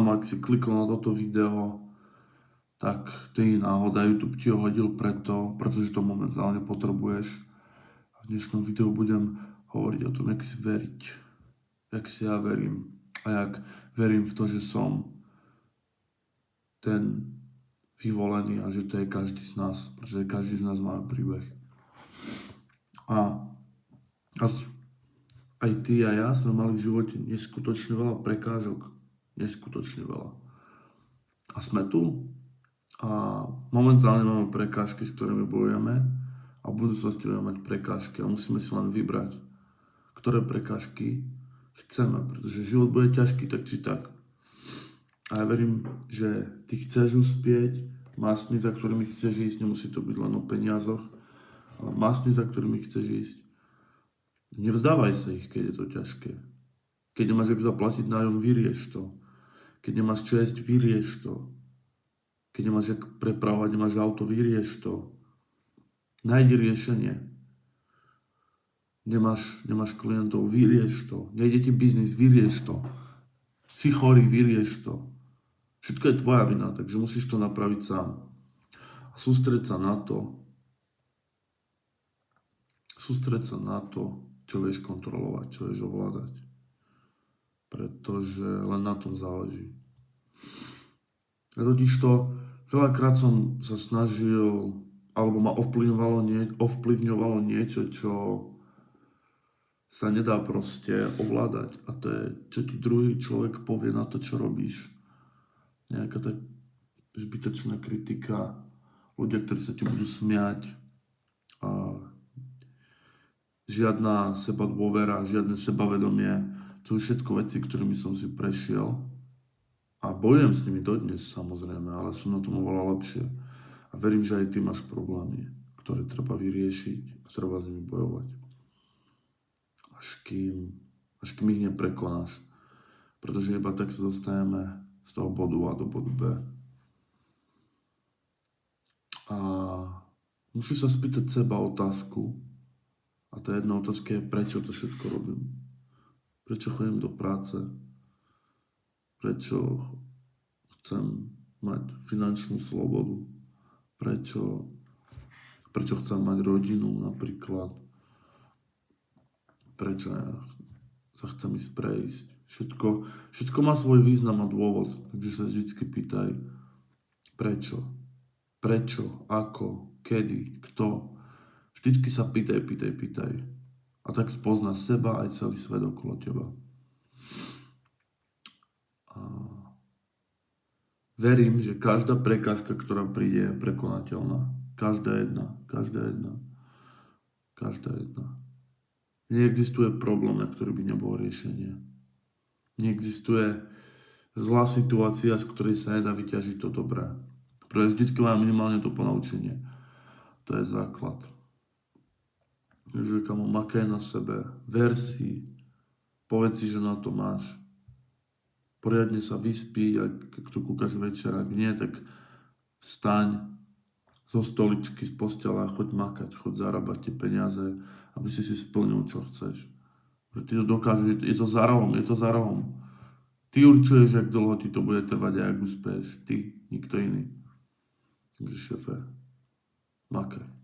kamo, ak si klikol na toto video, tak to je náhoda, YouTube ti ho hodil pretože to momentálne potrebuješ. A v dnešnom videu budem hovoriť o tom, jak si veriť, jak si ja verím a jak verím v to, že som ten vyvolený a že to je každý z nás, pretože každý z nás má príbeh. A aj ty a ja sme mali v živote neskutočne veľa prekážok, neskutočne veľa. A sme tu a momentálne máme prekážky, s ktorými bojujeme a v budúcnosti budeme mať prekážky a musíme si len vybrať, ktoré prekážky chceme, pretože život bude ťažký tak či tak. A ja verím, že ty chceš uspieť, má sny, za ktorými chceš ísť, nemusí to byť len o peniazoch, ale má sny, za ktorými chceš ísť. Nevzdávaj sa ich, keď je to ťažké. Keď nemáš jak zaplatiť nájom, vyrieš to. Keď nemáš čo jesť, vyrieš to. Keď nemáš jak prepravovať, nemáš auto, vyrieš to. Nájdi riešenie. Nemáš klientov, vyrieš to. Nejde ti biznis, vyrieš to. Si chorý, vyrieš to. Všetko je tvoja vina, takže musíš to napraviť sám. A sústreď sa na to. Sústreď sa na to, čo vieš kontrolovať, čo vieš ovládať. Pretože len na tom záleží. Ja totižto veľakrát som sa snažil, alebo ma ovplyvňovalo niečo, čo sa nedá proste ovládať. A to je, čo ti druhý človek povie na to, čo robíš. Nejaká tak zbytočná kritika, ľudia, ktorí sa ti budú smiať. A žiadna sebadôvera, žiadne sebavedomie. To sú všetko veci, ktorými som si prešiel. A bojujem s nimi dodnes, samozrejme, ale som na tom oveľa lepšie. A verím, že aj ty máš problémy, ktoré treba vyriešiť a treba s nimi bojovať. Až kým ich neprekonáš. Pretože iba tak sa dostaneme z toho bodu A do bodu B. A musíš sa spýtať seba otázku. A tá jedna otázka je, prečo to všetko robím. Prečo chodím do práce. Prečo chcem mať finančnú slobodu. Prečo chcem mať rodinu napríklad. Prečo ja sa chcem ísť prejsť. Všetko má svoj význam a dôvod. Takže sa vždycky pýtaj, prečo. Prečo, ako, kedy, kto. Vždycky sa pýtaj. A tak spoznáš seba aj celý svet okolo teba. A verím, že každá prekážka, ktorá príde, je prekonateľná. Každá jedna. Neexistuje problém, na ktorý by nebolo riešenie. Neexistuje zlá situácia, z ktorej sa nedá vyťažiť to dobré. Pretože vždycky mám minimálne to ponaučenie. To je základ. Takže kamo, makaj na sebe, ver si, povedz si, že na to máš. Poriadne sa vyspí, ak tu kúkaš večer, ak nie, tak vstaň zo stoličky, z postela, choď makať, choď zarábať tie peniaze, aby si splnil, čo chceš. Že ty to dokážeš, je to za rohom. Ty určuješ, jak dlho ti to bude trvať a jak uspeješ. Ty, nikto iný. Takže šéfe, makaj.